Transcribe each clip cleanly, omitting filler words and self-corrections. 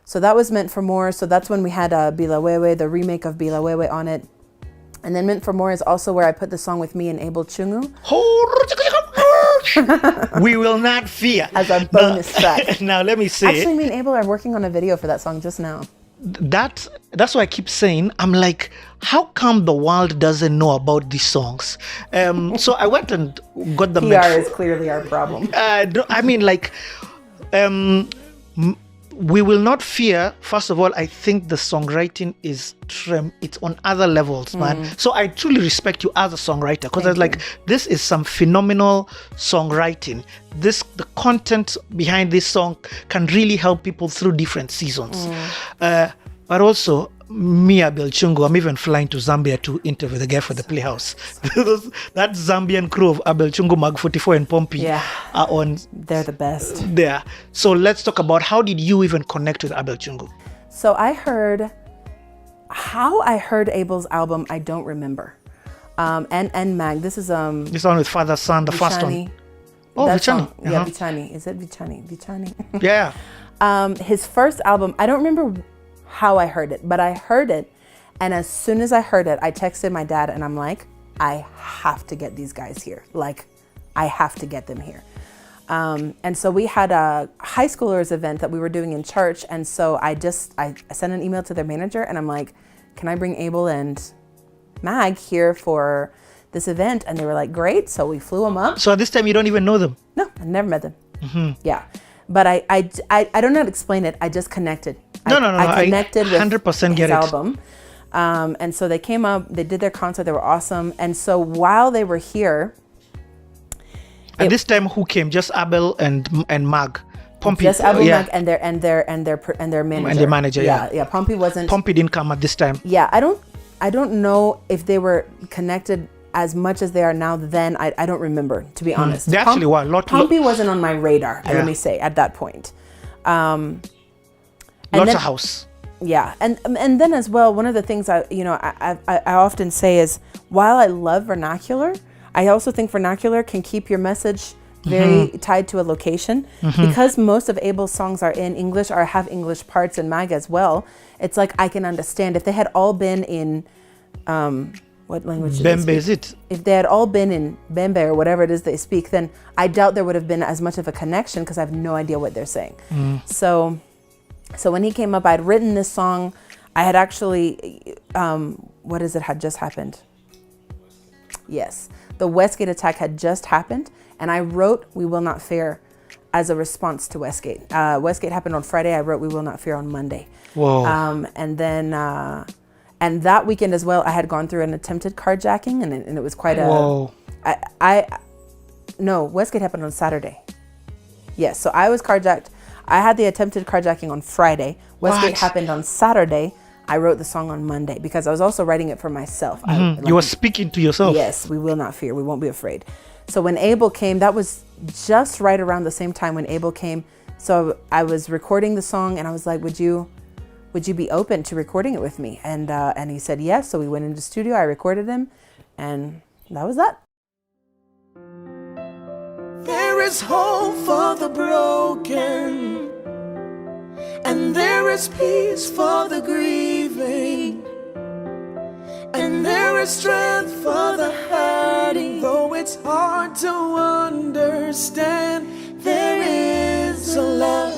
So that was Meant for More. So that's when we had Bilawewe, the remake of Bilawewe on it. And then Meant for More is also where I put the song with me and Abel Chungu. We will not fear. As a bonus track. Now let me say. Actually, me and Abel are working on a video for that song just now. That's why I keep saying, I'm like, how come the world doesn't know about these songs? So I went and got the PR is clearly our problem. I mean, like, We Will Not Fear. First of all, I think the songwriting is it's on other levels, man. So I truly respect you as a songwriter, because I was like, this is some phenomenal songwriting. The content behind this song can really help people through different seasons. But also, me, Abel Chungu, I'm even flying to Zambia to interview the guy for the Playhouse. That Zambian crew of Abel Chungu, Mag 44 and Pompey are on. They're the best. There. So let's talk about, how did you even connect with Abel Chungu? So how I heard Abel's album, I don't remember. And Mag, this is this one with Father Son, the first one. Oh, Vichani. Yeah, Vichani. Is it Vichani? Vichani. Yeah. His first album, I don't remember how I heard it, but I heard it, and as soon as I heard it, I texted my dad and I'm like, I have to get these guys here. Like, I have to get them here. And so we had a high schoolers event that we were doing in church, and so I sent an email to their manager and I'm like, can I bring Abel and Mag here for this event? And they were like, great. So we flew them up. So at this time you don't even know them? No, I never met them. Yeah. But I don't know how to explain it. I just connected. No. I connected with 100% his album. And so they came up, they did their concert, they were awesome. And so while they were here. At this time, who came? Just Abel and Mag? Pompey. Just Abel, Mag, and their manager. And their manager, Yeah, Pompey didn't come at this time. Yeah, I don't know if they were connected as much as they are now. Then I don't remember, to be honest. They actually were. Pompey wasn't on my radar, let me say, at that point. Lots of house. Yeah, and then as well, one of the things I often say is, while I love vernacular, I also think vernacular can keep your message very tied to a location. Because most of Abel's songs are in English or have English parts in Mag as well. It's like I can understand if they had all been in what language Bembe is it? If they had all been in Bembe or whatever it is they speak, then I doubt there would have been as much of a connection, because I have no idea what they're saying. So when he came up, I'd written this song. I had actually, had just happened? Yes, the Westgate attack had just happened, and I wrote We Will Not Fear as a response to Westgate. Westgate happened on Friday. I wrote We Will Not Fear on Monday. Whoa. And then, and that weekend as well, I had gone through an attempted carjacking, and it was quite a... Whoa. No, Westgate happened on Saturday. Yes, so I was carjacked. I had the attempted carjacking on Friday. Westgate happened on Saturday. I wrote the song on Monday because I was also writing it for myself. You were speaking to yourself. Yes, we will not fear. We won't be afraid. So when Abel came, that was just right around the same time when Abel came. So I was recording the song and I was like, would you be open to recording it with me? And he said yes. So we went into the studio. I recorded him, and that was that. There is hope for the broken, and there is peace for the grieving, and there is strength for the hurting. Though it's hard to understand, there is a love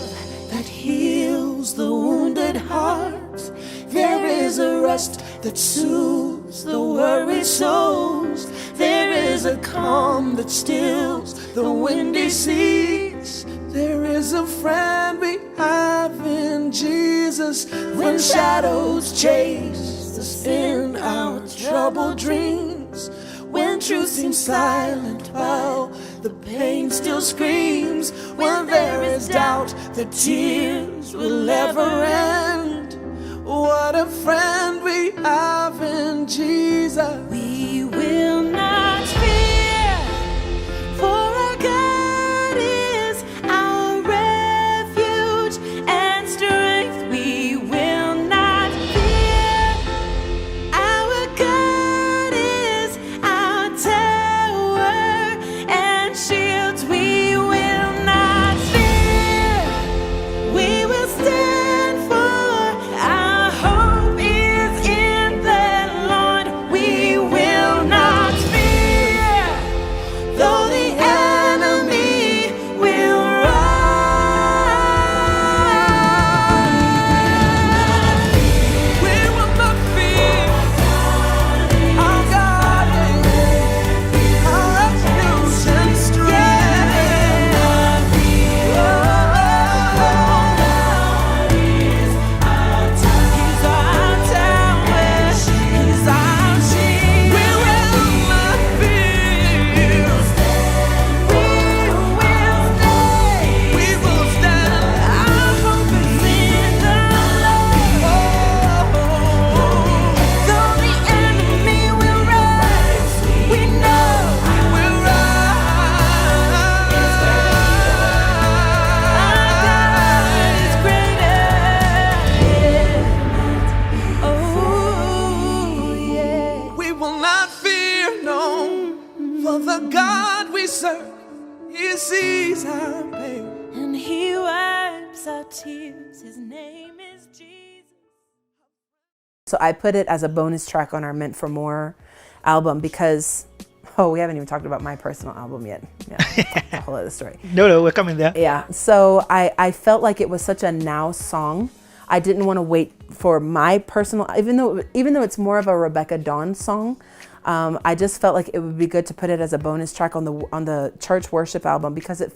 that heals the wounded hearts. There is a rest that soothes the worried souls. There is a calm that stills the windy seas. There is a friend we have in Jesus. When shadows chase us in our troubled dreams, when truth seems silent while the pain still screams, when there is doubt the tears will never end. What a friend we have in Jesus. We will not fear, for our God is our refuge and strength. We will not fear, our God is our tower and shield. We will not fear, we will stand for His name is Jesus. So I put it as a bonus track on our Meant for More album because, we haven't even talked about my personal album yet. Yeah, a whole other story. No, we're coming there. Yeah, so I felt like it was such a now song. I didn't want to wait for my personal, even though it's more of a Rebekah Dawn song. I just felt like it would be good to put it as a bonus track on the church worship album because it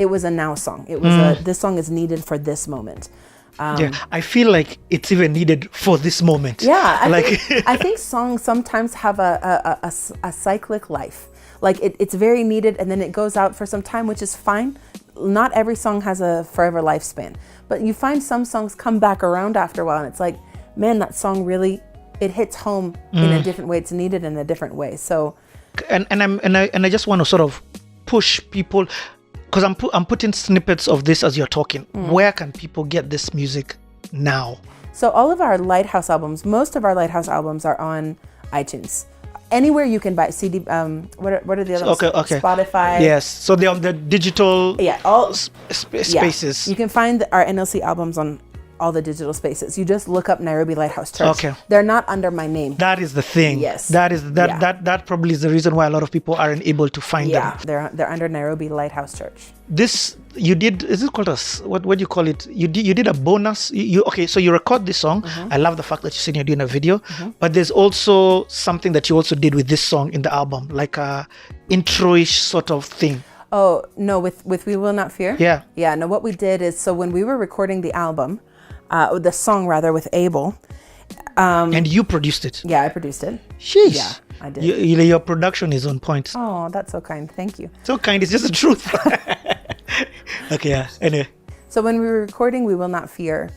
was a now song. It was this song is needed for this moment. I feel like it's even needed for this moment. Yeah, I think songs sometimes have a cyclic life. Like it's very needed and then it goes out for some time, which is fine. Not every song has a forever lifespan, but you find some songs come back around after a while and it's like, man, that song really, it hits home in a different way. It's needed in a different way. So, and I just want to sort of push people because I'm putting snippets of this as you're talking. Where can people get this music now? So all of our Lighthouse albums, most of our Lighthouse albums are on iTunes. Anywhere you can buy CD. What are the other ones? Okay. Spotify. Yes. So they're on the digital. Yeah. All spaces. You can find our NLC albums on all the digital spaces. You just look up Nairobi Lighthouse Church. Okay. They're not under my name. That is the thing. Yes. That probably is the reason why a lot of people aren't able to find them. Yeah. They're under Nairobi Lighthouse Church. This you did, is it called what do you call it? You did a bonus. So you record this song. I love the fact that you said you're doing a video, but there's also something that you also did with this song in the album, like a intro-ish sort of thing. Oh no, with We Will Not Fear? Yeah. No, what we did is, so when we were recording the album, the song rather, with Abel. And you produced it? Yeah, I produced it. Sheesh. Yeah, I did. Your production is on point. Oh, that's so kind. Thank you. So kind, it's just the truth. Okay, yeah. Anyway. So when we were recording We Will Not Fear,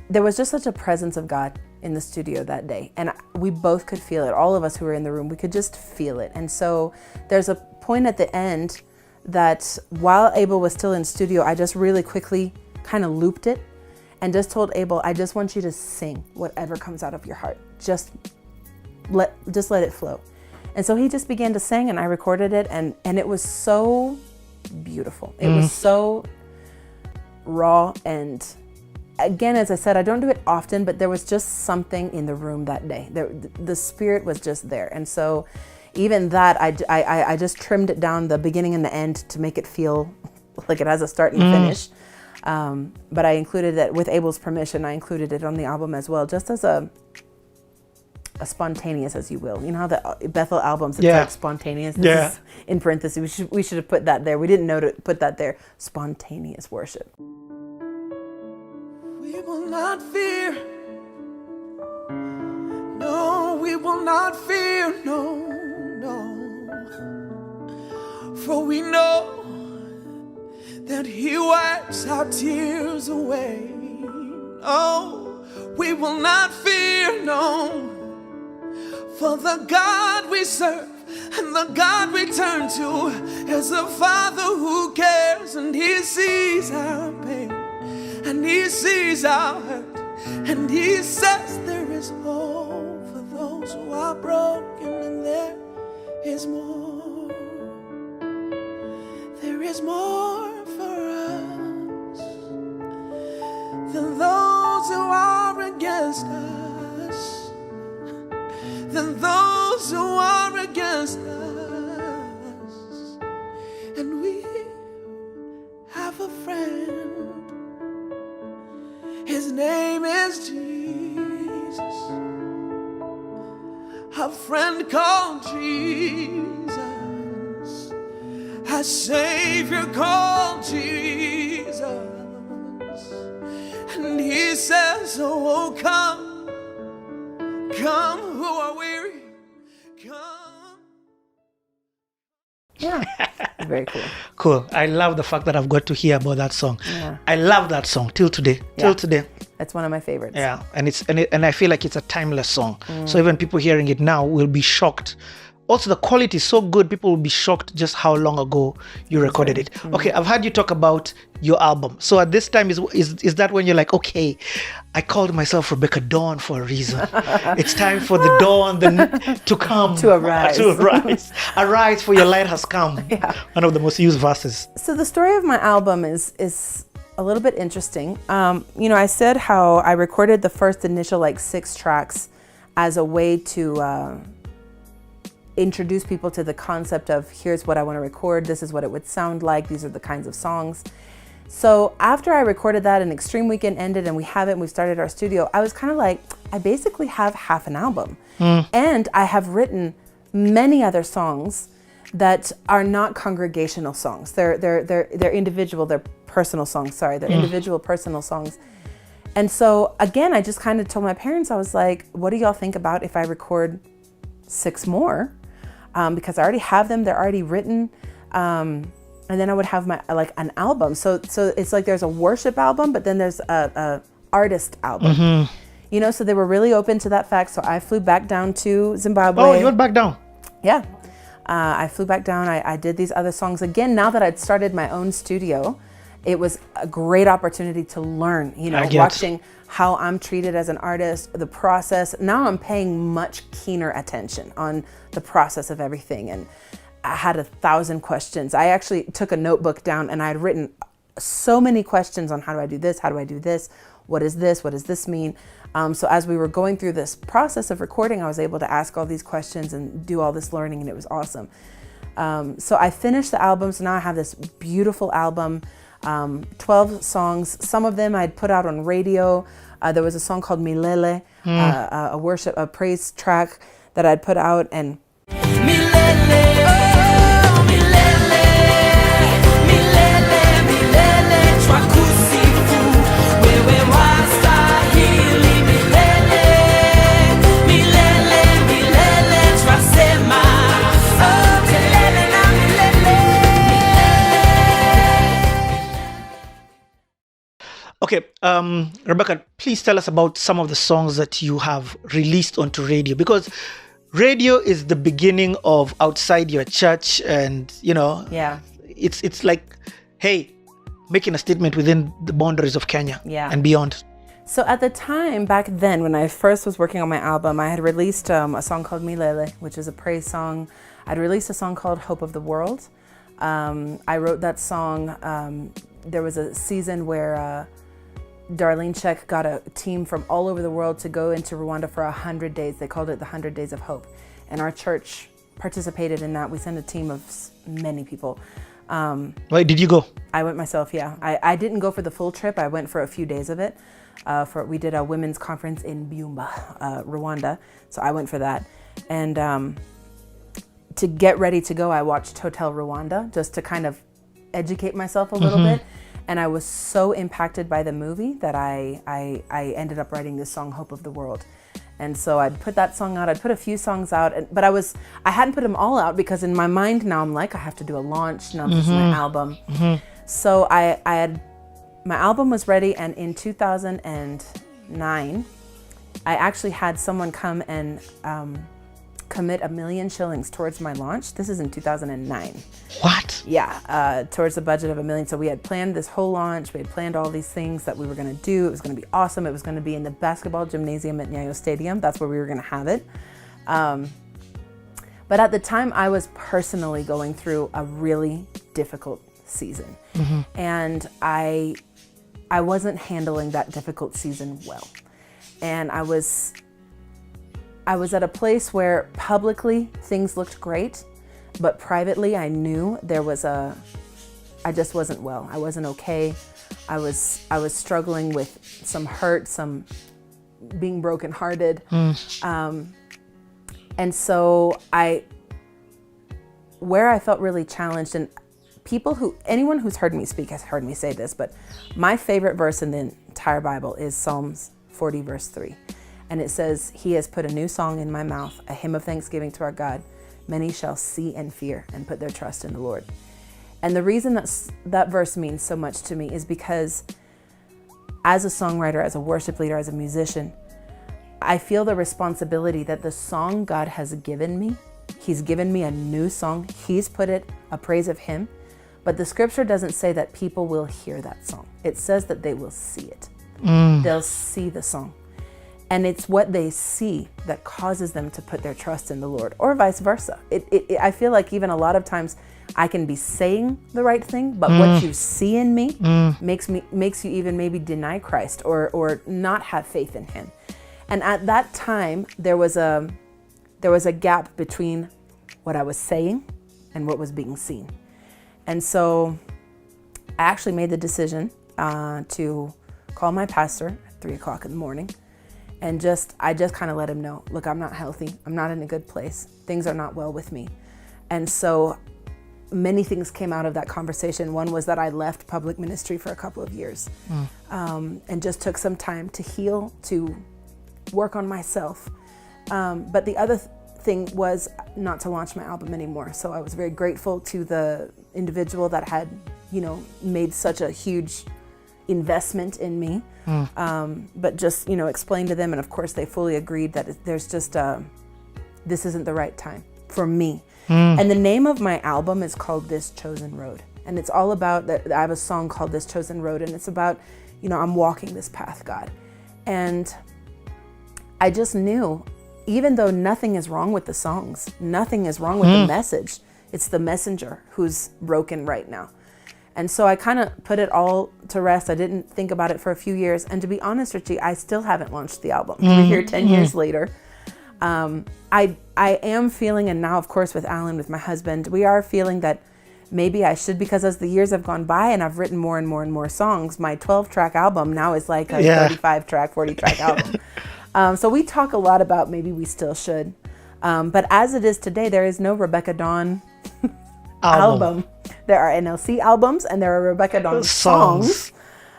there was just such a presence of God in the studio that day. And we both could feel it. All of us who were in the room, we could just feel it. And so there's a point at the end that while Abel was still in studio, I just really quickly kind of looped it and just told Abel, I just want you to sing whatever comes out of your heart. Just let it flow. And so he just began to sing and I recorded it and it was so beautiful. It was so raw. And again, as I said, I don't do it often, but there was just something in the room that day. The spirit was just there. And so even that, I just trimmed it down, the beginning and the end, to make it feel like it has a start and finish. But I included it, with Abel's permission, I included it on the album as well, just as a spontaneous, as you will. You know how the Bethel albums, it's like spontaneous. This is in parentheses. We should have put that there. We didn't know to put that there. Spontaneous worship. We will not fear. No, we will not fear. No. For we know that He wipes our tears away. Oh, we will not fear, no. For the God we serve and the God we turn to is a Father who cares, and He sees our pain and He sees our hurt, and He says there is hope for those who are broken, and there is more. There is more for us than those who are against us, than those who are against us. And we have a friend. His name is Jesus. A friend called Jesus. A Savior called Jesus, and He says, oh, come who are weary, come. Yeah, very cool. Cool. I love the fact that I've got to hear about that song. Yeah. I love that song till today. That's one of my favorites. Yeah, and I feel like it's a timeless song. So even people hearing it now will be shocked also the quality is so good, people will be shocked just how long ago you recorded it. Okay, I've heard you talk about your album. So at this time, is that when you're like, okay, I called myself Rebekah Dawn for a reason. It's time for the dawn to come. To arise. To arise. Arise, for your light has come. Yeah. One of the most used verses. So the story of my album is a little bit interesting. I said how I recorded the first initial 6 tracks as a way to introduce people to the concept of, here's what I want to record, this is what it would sound like, these are the kinds of songs. So after I recorded that and Extreme Weekend ended and we have it and we started our studio, I was kind of like, I basically have half an album. And I have written many other songs that are not congregational songs. They're individual, they're personal songs, they're individual personal songs. And so again, I just kind of told my parents, I was like, what do y'all think about if I record 6 more? Because I already have them, they're already written. And then I would have my an album. So it's like there's a worship album, but then there's a artist album. So they were really open to that fact. So I flew back down to Zimbabwe. Oh, you went back down? Yeah. I flew back down. I did these other songs. Again, now that I'd started my own studio, it was a great opportunity to learn, watching how I'm treated as an artist, the process. Now I'm paying much keener attention on the process of everything. And I had 1,000 questions. I actually took a notebook down and I had written so many questions on how do I do this? How do I do this? What is this? What does this mean? So as we were going through this process of recording, I was able to ask all these questions and do all this learning, and it was awesome. So I finished the album. So now I have this beautiful album, 12 songs. Some of them I'd put out on radio. There was a song called Milele, a praise track that I'd put out, and Okay, Rebekah, please tell us about some of the songs that you have released onto radio, because radio is the beginning of outside your church, and it's like, hey, making a statement within the boundaries of Kenya and beyond. So at the time, back then, when I first was working on my album, I had released a song called Milele, which is a praise song. I'd released a song called Hope of the World. I wrote that song. There was a season where Darlene Check got a team from all over the world to go into Rwanda for 100 days. They called it the 100 Days of Hope. And our church participated in that. We sent a team of many people. Wait, did you go? I went myself, yeah. I didn't go for the full trip. I went for a few days of it. We did a women's conference in Byumba, Rwanda. So I went for that. And to get ready to go, I watched Hotel Rwanda just to kind of educate myself a little bit. And I was so impacted by the movie that I ended up writing this song, Hope of the World. And so I'd put that song out. I'd put a few songs out, but I hadn't put them all out because in my mind now I'm like, I have to do a launch. Now this is my album. So my album was ready, and in 2009, I actually had someone come and commit $1 million shillings towards my launch. This is in 2009. What? Yeah, towards the budget of $1 million. So we had planned this whole launch. We had planned all these things that we were going to do. It was going to be awesome. It was going to be in the basketball gymnasium at Nyayo Stadium. That's where we were going to have it. But at the time, I was personally going through a really difficult season. And I wasn't handling that difficult season well. And I was at a place where publicly things looked great, but privately I knew I just wasn't well. I wasn't okay. I was struggling with some hurt, some being brokenhearted. And so where I felt really challenged, and anyone who's heard me speak has heard me say this, but my favorite verse in the entire Bible is Psalms 40 verse 3. And it says, He has put a new song in my mouth, a hymn of thanksgiving to our God. Many shall see and fear and put their trust in the Lord. And the reason that verse means so much to me is because as a songwriter, as a worship leader, as a musician, I feel the responsibility that the song God has given me He's given me a new song. He's put it, a praise of him. But the scripture doesn't say that people will hear that song. It says that they will see it. They'll see the song. And it's what they see that causes them to put their trust in the Lord, or vice versa. I feel like even a lot of times I can be saying the right thing, but what you see in me makes you even maybe deny Christ or not have faith in him. And at that time, there was a gap between what I was saying and what was being seen. And so I actually made the decision to call my pastor at 3:00 in the morning. And I just kind of let him know, look, I'm not healthy. I'm not in a good place. Things are not well with me. And so many things came out of that conversation. One was that I left public ministry for a couple of years and just took some time to heal, to work on myself. But the other thing was not to launch my album anymore. So I was very grateful to the individual that had, made such a huge investment in me. But just, explained to them. And of course they fully agreed that there's just, this isn't the right time for me. And the name of my album is called This Chosen Road. And it's all about that. I have a song called This Chosen Road, and it's about, I'm walking this path, God. And I just knew, even though nothing is wrong with the songs, nothing is wrong with the message, it's the messenger who's broken right now. And so I kind of put it all to rest. I didn't think about it for a few years. And to be honest, Richie, I still haven't launched the album. We're here 10 years later. I am feeling, and now of course with Alan, with my husband, we are feeling that maybe I should, because as the years have gone by and I've written more and more and more songs, my 12-track album now is like a 35-track, 40-track album. So we talk a lot about maybe we still should. But as it is today, there is no Rebekah Dawn album. There are NLC albums and there are Rebekah Dawn songs,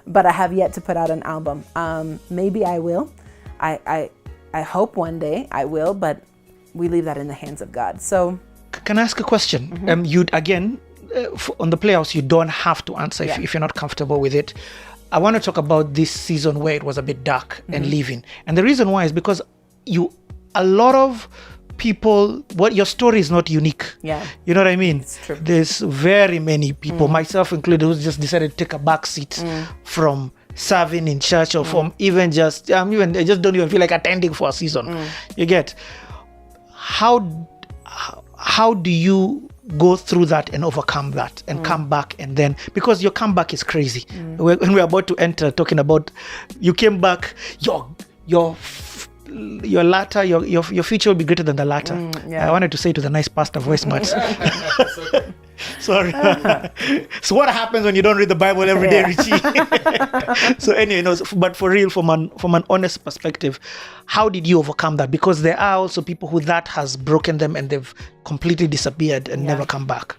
but I have yet to put out an album. Maybe I will. I hope one day I will, but we leave that in the hands of God. So, can I ask a question? You again, on the Playhouse, you don't have to answer if you're not comfortable with it. I want to talk about this season where it was a bit dark and leaving, and the reason why is because a lot of people, your story is not unique. Yeah. You know what I mean? It's true. There's very many people, myself included, who just decided to take a back seat from serving in church or from even just, I just don't even feel like attending for a season. You get? How do you go through that and overcome that and come back? And then, because your comeback is crazy. When we're about to enter talking about, you came back, your latter, your future will be greater than the latter. I wanted to say to the nice pastor voice, but sorry. So what happens when you don't read the Bible every day, Richie? So anyway, but for real, from an honest perspective, how did you overcome that? Because there are also people who that has broken them and they've completely disappeared and never come back.